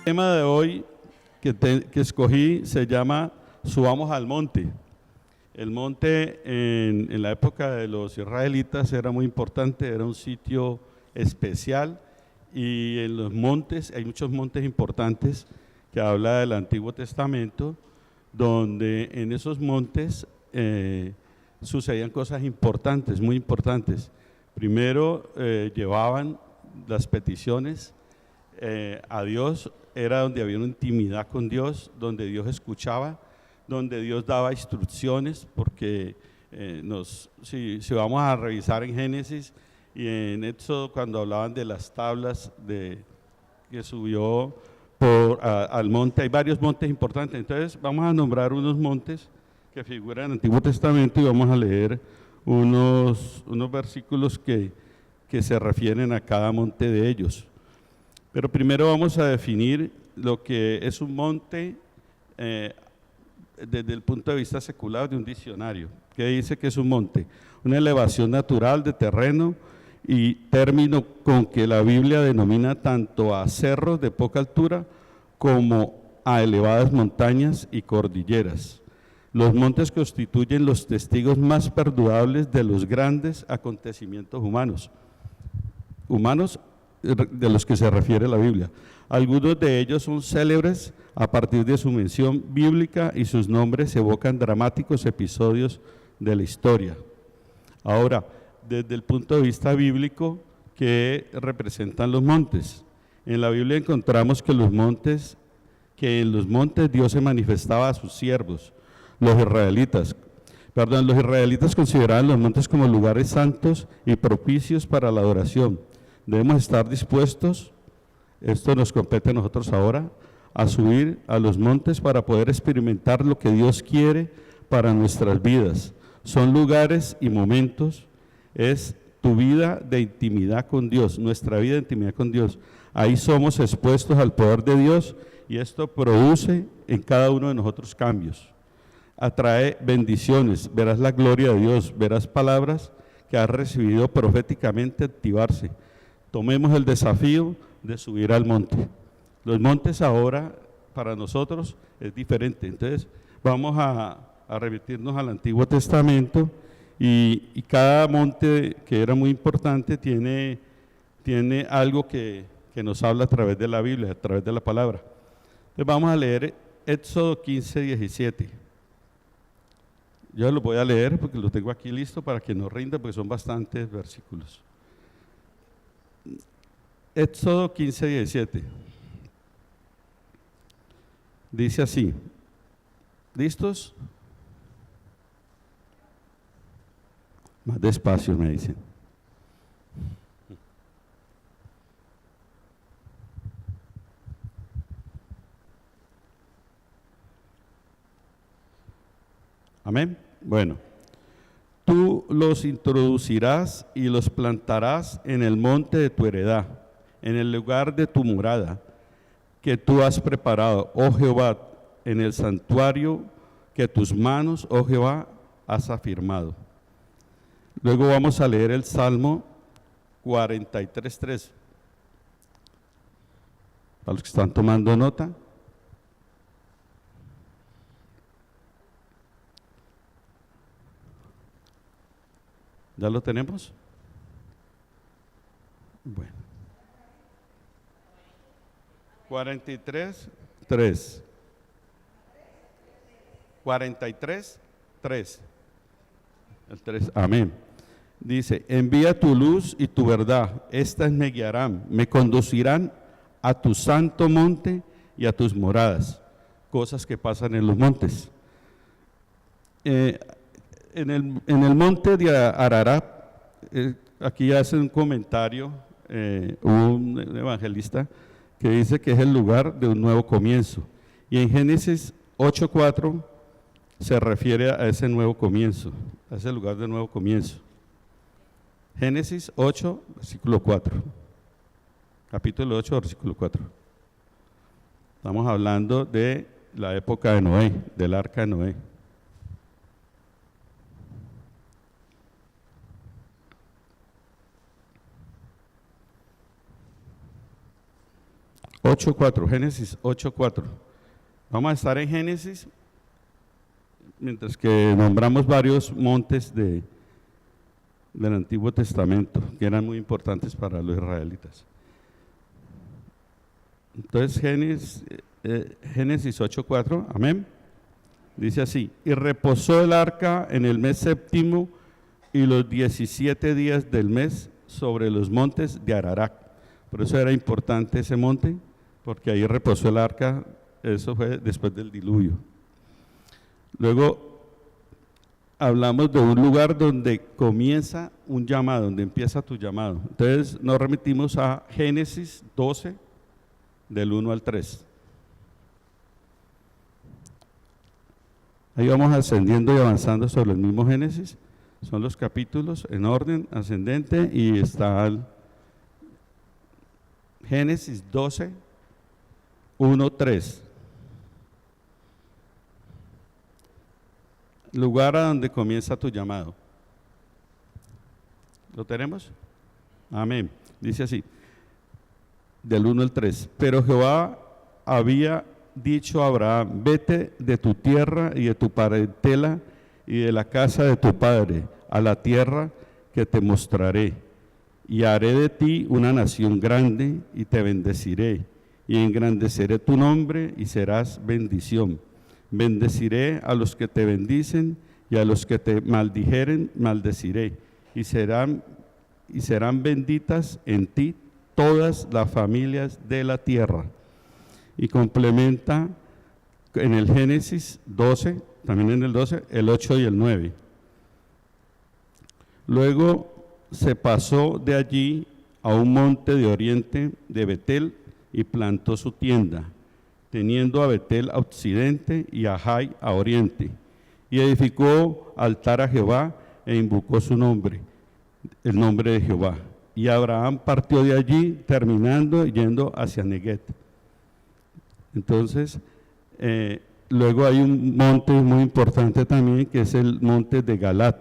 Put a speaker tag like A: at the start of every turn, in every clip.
A: tema de hoy que escogí se llama Subamos al monte. El monte en la época de los israelitas era muy importante, era un sitio especial, y en los montes, hay muchos montes importantes que habla del Antiguo Testamento, donde en esos montes sucedían cosas importantes, muy importantes. Primero llevaban las peticiones a Dios, era donde había una intimidad con Dios, donde Dios escuchaba, donde Dios daba instrucciones, porque si vamos a revisar en Génesis y en Éxodo, cuando hablaban de las tablas que subió al monte, hay varios montes importantes. Entonces vamos a nombrar unos montes que figuran en el Antiguo Testamento y vamos a leer unos versículos que se refieren a cada monte de ellos. Pero primero vamos a definir lo que es un monte desde el punto de vista secular de un diccionario. ¿Qué dice que es un monte? Una elevación natural de terreno, y término con que la Biblia denomina tanto a cerros de poca altura como a elevadas montañas y cordilleras. Los montes constituyen los testigos más perdurables de los grandes acontecimientos humanos de los que se refiere la Biblia. Algunos de ellos son célebres a partir de su mención bíblica, y sus nombres evocan dramáticos episodios de la historia. Ahora, desde el punto de vista bíblico, ¿qué representan los montes? En la Biblia encontramos que en los montes Dios se manifestaba a sus siervos, los israelitas. Los israelitas consideraban los montes como lugares santos y propicios para la adoración. Debemos estar dispuestos, esto nos compete a nosotros ahora, a subir a los montes para poder experimentar lo que Dios quiere para nuestras vidas. Son lugares y momentos, es tu vida de intimidad con Dios, nuestra vida de intimidad con Dios. Ahí somos expuestos al poder de Dios, y esto produce en cada uno de nosotros cambios. Atrae bendiciones, verás la gloria de Dios, verás palabras que has recibido proféticamente activarse. Tomemos el desafío de subir al monte. Los montes ahora para nosotros es diferente. Entonces vamos a remitirnos al Antiguo Testamento, y cada monte que era muy importante tiene algo que nos habla a través de la Biblia, a través de la palabra. Entonces vamos a leer Éxodo 15, 17. Yo lo voy a leer porque lo tengo aquí listo para que nos rinda, porque son bastantes versículos. Éxodo 15, 17. Dice así. ¿Listos? Más despacio, me dicen. Amén. Bueno. Tú los introducirás y los plantarás en el monte de tu heredad, en el lugar de tu morada, que tú has preparado, oh Jehová, en el santuario que tus manos, oh Jehová, has afirmado. Luego vamos a leer el Salmo 43:3. Para los que están tomando nota. ¿Ya lo tenemos? Bueno. 43:3. 43:3. El 3. Amén. Dice: envía tu luz y tu verdad, estas me guiarán, me conducirán a tu santo monte y a tus moradas. Cosas que pasan en los montes. En el monte de Ararat, aquí hace un comentario un evangelista que dice que es el lugar de un nuevo comienzo. Y en Génesis 8:4 se refiere a ese nuevo comienzo, a ese lugar de nuevo comienzo. Génesis 8, versículo 4. Capítulo 8, versículo 4. Estamos hablando de la época de Noé, del arca de Noé. 8:4, Génesis 8:4. Vamos a estar en Génesis, mientras que nombramos varios montes del Antiguo Testamento, que eran muy importantes para los israelitas. Entonces, Génesis 8:4, amén. Dice así: y reposó el arca en el mes séptimo y los 17 días del mes sobre los montes de Ararat. Por eso era importante ese monte, porque ahí reposó el arca. Eso fue después del diluvio. Luego hablamos de un lugar donde comienza un llamado, donde empieza tu llamado. Entonces nos remitimos a Génesis 12, del 1 al 3. Ahí vamos ascendiendo y avanzando sobre el mismo Génesis. Son los capítulos en orden ascendente y está el Génesis 12, 1, 3. Lugar a donde comienza tu llamado. ¿Lo tenemos? Amén. Dice así, del 1 al 3. Pero Jehová había dicho a Abraham: vete de tu tierra y de tu parentela y de la casa de tu padre a la tierra que te mostraré, y haré de ti una nación grande, y te bendeciré, y engrandeceré tu nombre, y serás bendición. Bendeciré a los que te bendicen, y a los que te maldijeren maldeciré, y serán benditas en ti todas las familias de la tierra. Y complementa en el Génesis 12, también en el 12, el 8 y el 9. Luego se pasó de allí a un monte de oriente de Betel y plantó su tienda, teniendo a Betel a occidente y a Jai a oriente, y edificó altar a Jehová e invocó su nombre, el nombre de Jehová. Y Abraham partió de allí, terminando yendo hacia Neguet. Entonces, luego hay un monte muy importante también, que es el monte de Galat.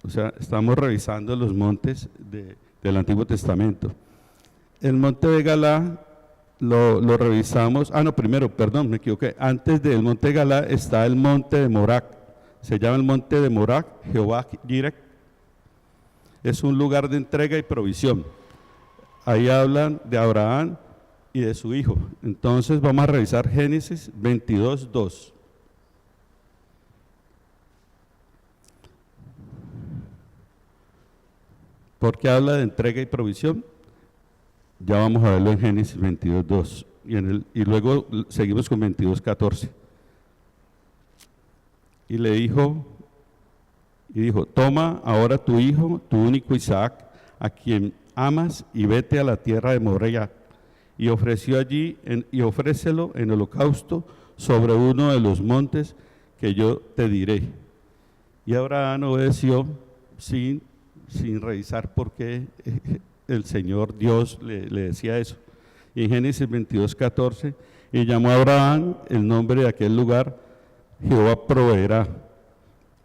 A: O sea, estamos revisando los montes del Antiguo Testamento. El monte de Galat lo revisamos. Me equivoqué. Antes del monte de Galat está el monte de Morac. Se llama el monte de Morac, Jehová Jireh. Es un lugar de entrega y provisión. Ahí hablan de Abraham y de su hijo. Entonces vamos a revisar Génesis 22:2. ¿Por qué habla de entrega y provisión? Ya vamos a verlo en Génesis 22:2 y luego seguimos con 22:14. Y le dijo, toma ahora tu hijo, tu único Isaac, a quien amas, y vete a la tierra de Moriah, y ofrécelo en holocausto sobre uno de los montes que yo te diré. Y Abraham obedeció sin revisar por qué el Señor Dios le decía eso. Y en Génesis 22:14, y llamó a Abraham el nombre de aquel lugar, Jehová proveerá.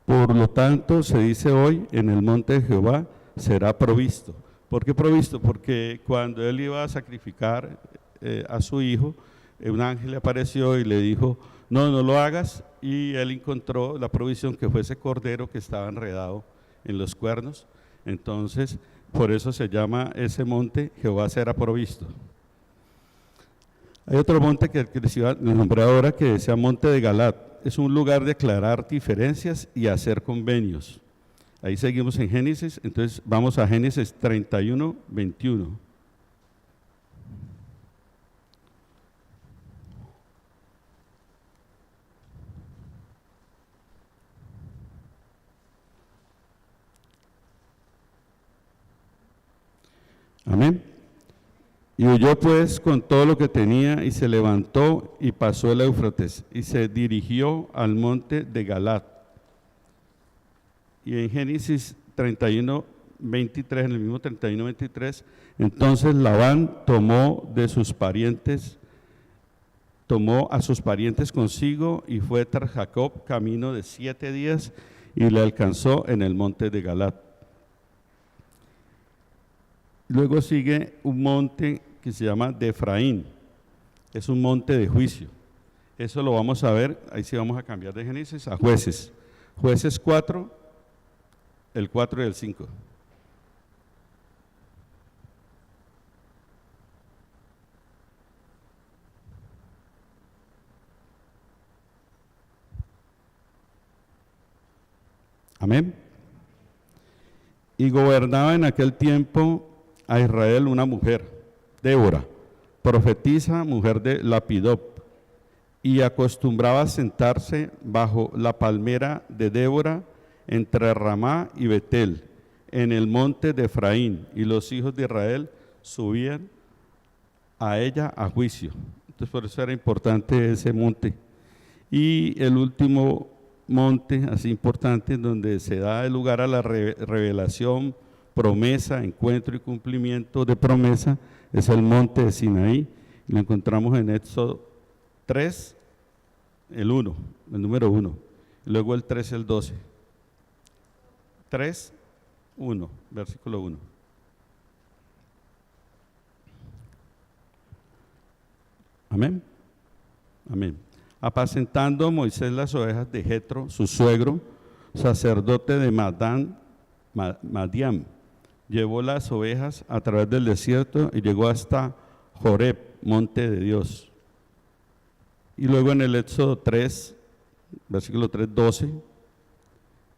A: Por lo tanto, se dice hoy, en el monte de Jehová será provisto. ¿Por qué provisto? Porque cuando él iba a sacrificar a su hijo, un ángel le apareció y le dijo, no lo hagas, y él encontró la provisión, que fue ese cordero que estaba enredado en los cuernos. Entonces, por eso se llama ese monte, Jehová será provisto. Hay otro monte que les nombré ahora, que decía monte de Galat. Es un lugar de aclarar diferencias y hacer convenios. Ahí seguimos en Génesis, entonces vamos a Génesis 31:21. Amén. Y huyó pues con todo lo que tenía, y se levantó y pasó el Éufrates, y se dirigió al monte de Galat. Y en Génesis 31:23, en el mismo 31:23, entonces Labán tomó a sus parientes consigo, y fue tras Jacob camino de 7 días, y le alcanzó en el monte de Galat. Luego sigue un monte que se llama de Efraín. Es un monte de juicio. Eso lo vamos a ver, ahí sí vamos a cambiar de Génesis a Jueces. Jueces 4, el 4 y el 5. Amén. Y gobernaba en aquel tiempo a Israel una mujer, Débora, profetisa, mujer de Lapidot, y acostumbraba a sentarse bajo la palmera de Débora entre Ramá y Betel, en el monte de Efraín, y los hijos de Israel subían a ella a juicio. Entonces por eso era importante ese monte. Y el último monte así importante en donde se da el lugar a la revelación, promesa, encuentro y cumplimiento de promesa es el monte de Sinaí. Lo encontramos en Éxodo 3, el número 1, y luego el 3, el 12. 3, 1, versículo 1. Amén. Amén. Apacentando Moisés las ovejas de Jetro, su suegro, sacerdote de Madián, llevó las ovejas a través del desierto y llegó hasta Joreb, monte de Dios. Y luego en el Éxodo 3, versículo 3, 12,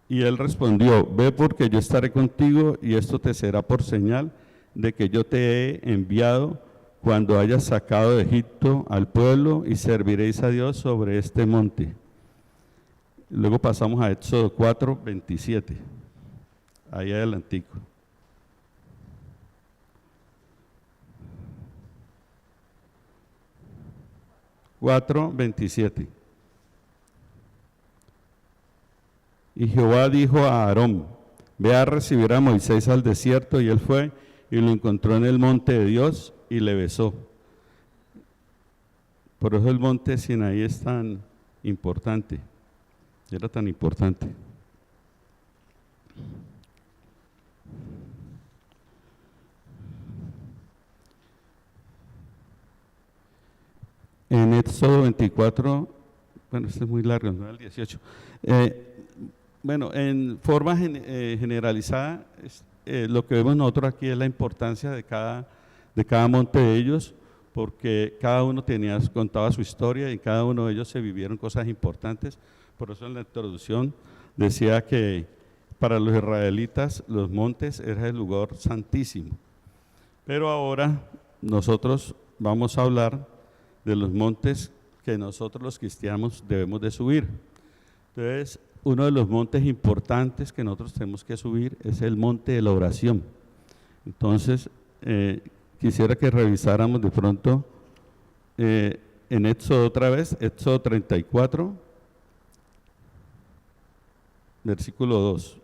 A: y él respondió: ve, porque yo estaré contigo, y esto te será por señal de que yo te he enviado cuando hayas sacado de Egipto al pueblo, y serviréis a Dios sobre este monte. Luego pasamos a Éxodo 4, 27, ahí adelantico. Cuatro, 27. Y Jehová dijo a Aarón: ve a recibir a Moisés al desierto, y él fue y lo encontró en el monte de Dios y le besó. Por eso el monte Sinaí es tan importante, era tan importante. En Éxodo 24, bueno, este es muy largo, no el 18. Bueno, en forma generalizada, lo que vemos nosotros aquí es la importancia de cada monte de ellos, porque cada uno contaba su historia, y cada uno de ellos se vivieron cosas importantes. Por eso en la introducción decía que para los israelitas los montes era el lugar santísimo. Pero ahora nosotros vamos a hablar de los montes que nosotros los cristianos debemos de subir. Entonces, uno de los montes importantes que nosotros tenemos que subir es el monte de la oración. Entonces, quisiera que revisáramos de pronto en Éxodo otra vez, Éxodo 34, versículo 2.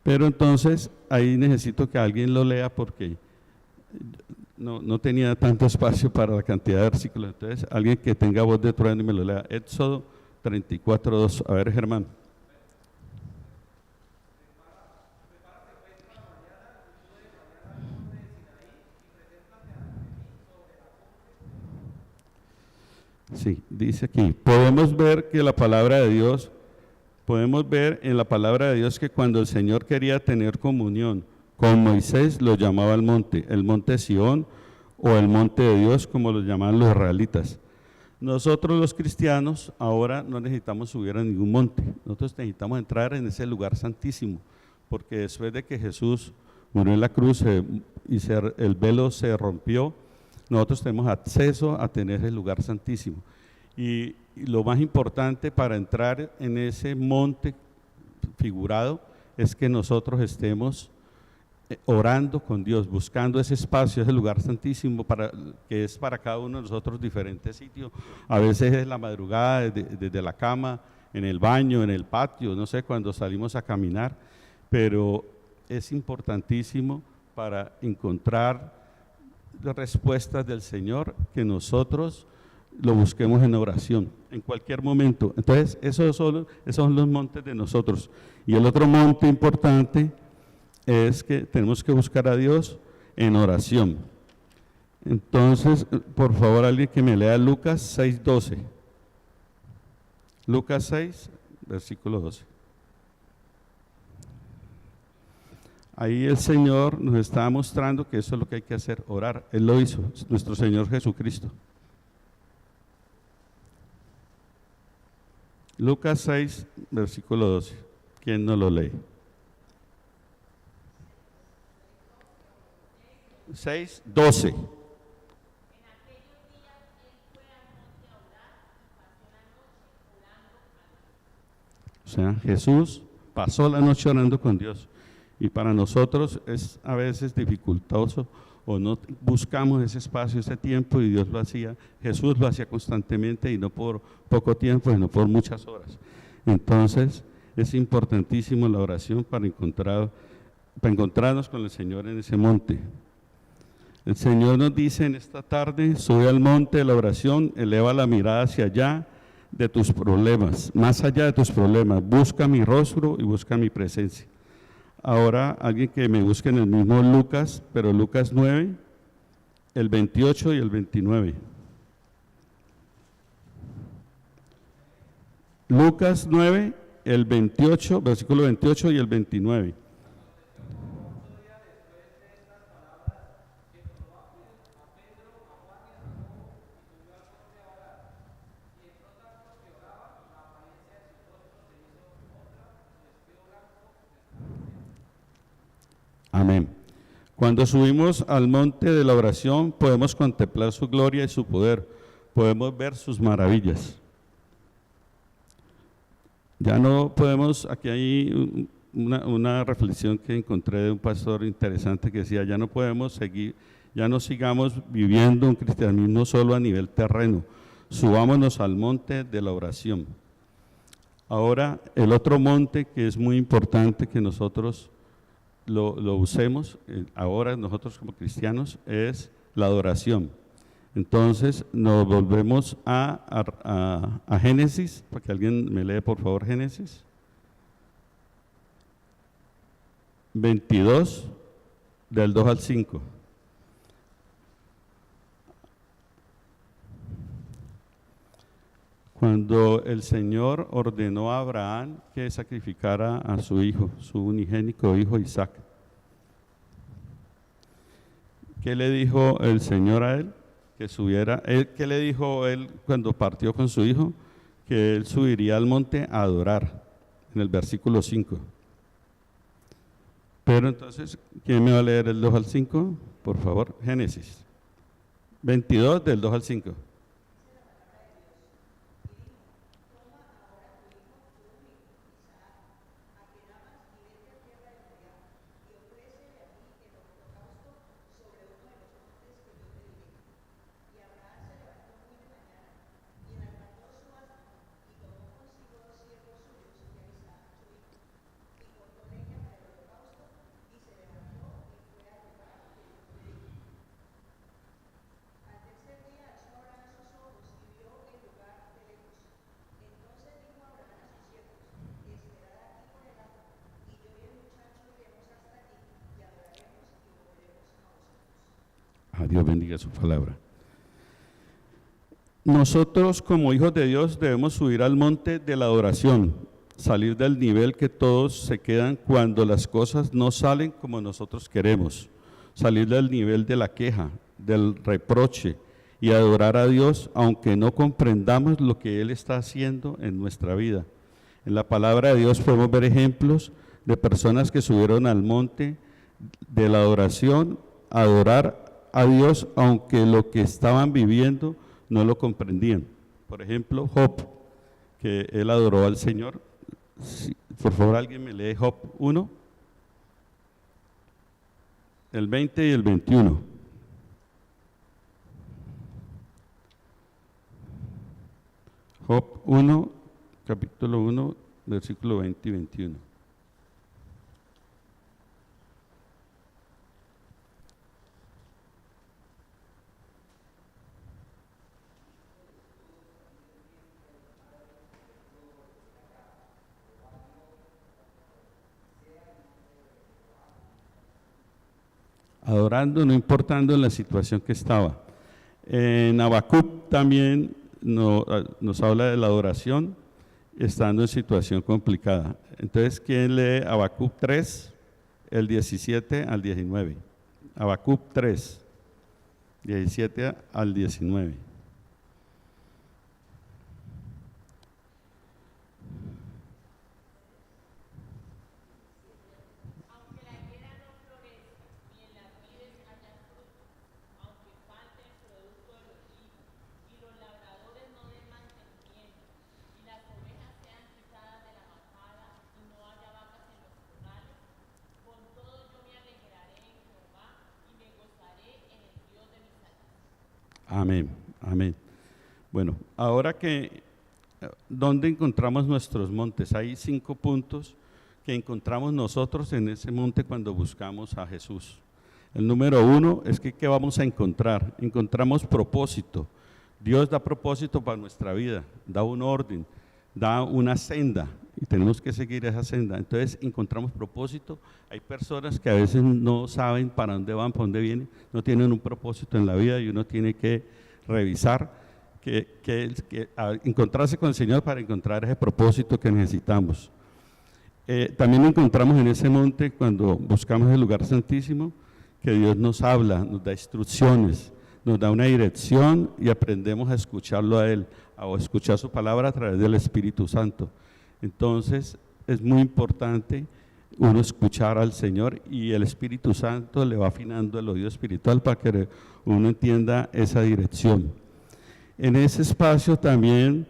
A: Pero entonces, ahí necesito que alguien lo lea porque no tenía tanto espacio para la cantidad de versículos. Entonces, alguien que tenga voz de trueno y me lo lea. Éxodo 34, 2. A ver, Germán. Sí, dice aquí, podemos ver en la palabra de Dios que cuando el Señor quería tener comunión con Moisés, lo llamaba el monte Sión, o el monte de Dios, como lo llamaban los israelitas. Nosotros los cristianos ahora no necesitamos subir a ningún monte, nosotros necesitamos entrar en ese lugar santísimo, porque después de que Jesús murió en la cruz y el velo se rompió, nosotros tenemos acceso a tener el lugar santísimo. Y lo más importante para entrar en ese monte figurado es que nosotros estemos orando con Dios, buscando ese espacio, ese lugar santísimo, que es para cada uno de nosotros diferentes sitios. A veces es la madrugada, desde la cama, en el baño, en el patio, no sé, cuando salimos a caminar, pero es importantísimo para encontrar las respuestas del Señor, que nosotros lo busquemos en oración, en cualquier momento. Entonces, esos son los montes de nosotros. Y el otro monte importante es que tenemos que buscar a Dios en oración. Entonces, por favor, alguien que me lea Lucas 6:12. Lucas 6, versículo 12. Ahí el Señor nos está mostrando que eso es lo que hay que hacer, orar. Él lo hizo, nuestro Señor Jesucristo. Lucas 6, versículo 12. ¿Quién no lo lee? 6:12. O sea, Jesús pasó la noche orando con Dios. Y para nosotros es a veces dificultoso o no buscamos ese espacio, ese tiempo, y Dios lo hacía, Jesús lo hacía constantemente y no por poco tiempo, sino por muchas horas. Entonces, es importantísimo la oración para encontrarnos con el Señor en ese monte. El Señor nos dice en esta tarde: sube al monte de la oración, eleva la mirada hacia allá de tus problemas, más allá de tus problemas, busca mi rostro y busca mi presencia. Ahora alguien que me busque en el mismo Lucas, pero Lucas 9, el 28 y el 29. Lucas 9, el 28, versículo 28 y el 29. Amén. Cuando subimos al monte de la oración, podemos contemplar su gloria y su poder, podemos ver sus maravillas. Ya no podemos, aquí hay una reflexión que encontré de un pastor interesante que decía: ya no podemos seguir, ya no sigamos viviendo un cristianismo solo a nivel terreno, subámonos al monte de la oración. Ahora, el otro monte que es muy importante que nosotros lo usemos ahora nosotros como cristianos es la adoración. Entonces nos volvemos a Génesis, para que alguien me lee por favor Génesis 22 del 2 al 5. Cuando el Señor ordenó a Abraham que sacrificara a su hijo, su unigénito hijo Isaac, ¿qué le dijo el Señor a él? Que subiera. ¿Qué le dijo él cuando partió con su hijo? Que él subiría al monte a adorar, en el versículo 5. Pero entonces, ¿quién me va a leer el 2 al 5? Por favor, Génesis 22 del 2 al 5. Dios bendiga su palabra. Nosotros como hijos de Dios debemos subir al monte de la adoración, salir del nivel que todos se quedan cuando las cosas no salen como nosotros queremos, salir del nivel de la queja, del reproche y adorar a Dios aunque no comprendamos lo que Él está haciendo en nuestra vida. En la palabra de Dios podemos ver ejemplos de personas que subieron al monte de la adoración a adorar a Dios aunque lo que estaban viviendo no lo comprendían. Por ejemplo, Job, que él adoró al Señor. Sí, por favor, alguien me lee Job 1, el 20 y el 21. Job 1, capítulo 1, versículo 20 y 21. adorando, no importando la situación que estaba. En Habacuc también nos habla de la adoración, estando en situación complicada. Entonces, ¿quién lee Habacuc 3, el 17 al 19? Habacuc 3, 17 al 19. Amén, amén. Bueno, ahora que, ¿dónde encontramos nuestros montes? Hay 5 puntos que encontramos nosotros en ese monte cuando buscamos a Jesús. El número 1 es que ¿qué vamos a encontrar? Encontramos propósito. Dios da propósito para nuestra vida, da un orden, da una senda y tenemos que seguir esa senda. Entonces encontramos propósito. Hay personas que a veces no saben para dónde van, para dónde vienen, no tienen un propósito en la vida y uno tiene que revisar, encontrarse con el Señor para encontrar ese propósito que necesitamos. También encontramos en ese monte, cuando buscamos el lugar santísimo, que Dios nos habla, nos da instrucciones, nos da una dirección y aprendemos a escucharlo a Él, a escuchar su palabra a través del Espíritu Santo. Entonces es muy importante uno escuchar al Señor y el Espíritu Santo le va afinando el oído espiritual para que uno entienda esa dirección. En ese espacio también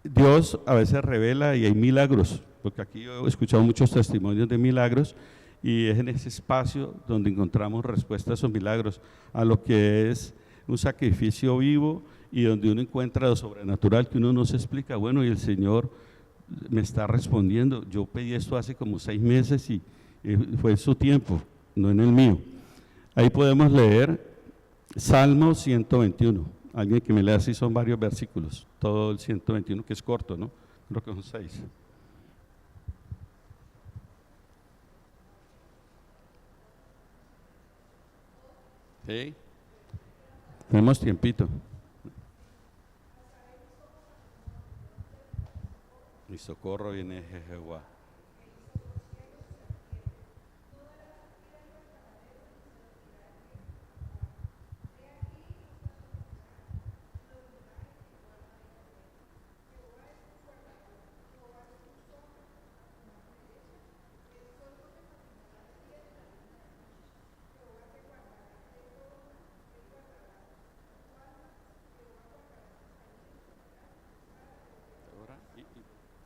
A: Dios a veces revela y hay milagros, porque aquí yo he escuchado muchos testimonios de milagros y es en ese espacio donde encontramos respuestas a esos milagros, a lo que es un sacrificio vivo y donde uno encuentra lo sobrenatural que uno no se explica. Bueno, y el Señor me está respondiendo. Yo pedí esto hace como 6 meses y fue en su tiempo, no en el mío. Ahí podemos leer Salmo 121. Alguien que me lea, así son varios versículos, todo el 121 que es corto, ¿no? Creo que son 6. ¿Sí? Tenemos tiempito. Mi socorro viene de Jehová.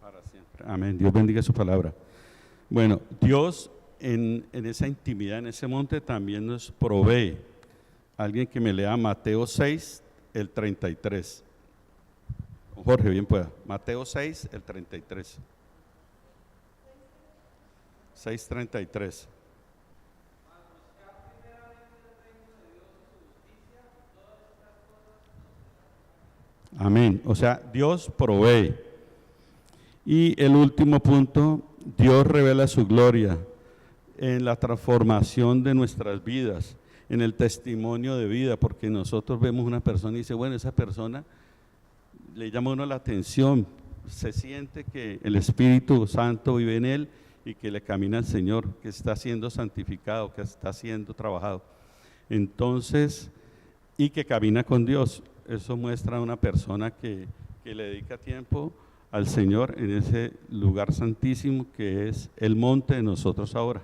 A: Para siempre. Amén. Dios bendiga su palabra. Bueno, Dios en esa intimidad, en ese monte, también nos provee. Alguien que me lea Mateo 6, el 33. Jorge, bien pueda. Mateo 6, el 33. 6:33. Amén. O sea, Dios provee. Y el último punto, Dios revela su gloria en la transformación de nuestras vidas, en el testimonio de vida, porque nosotros vemos una persona y dice, bueno, esa persona le llama a uno la atención, se siente que el Espíritu Santo vive en él y que le camina al Señor, que está siendo santificado, que está siendo trabajado. Entonces, y que camina con Dios, eso muestra a una persona que le dedica tiempo al Señor en ese lugar santísimo que es el monte de nosotros ahora.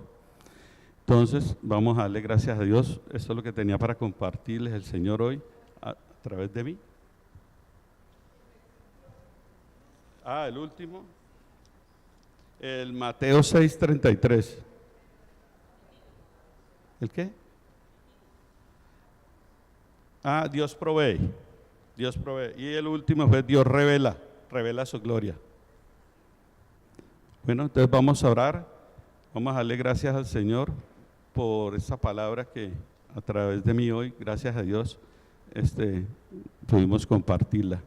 A: Entonces, vamos a darle gracias a Dios. Esto es lo que tenía para compartirles el Señor hoy a través de mí. El último, el Mateo 6:33. ¿El qué? Dios provee, Dios provee. Y el último fue Dios revela su gloria. Bueno, entonces vamos a orar, vamos a darle gracias al Señor por esa palabra que a través de mí hoy, gracias a Dios, pudimos compartirla.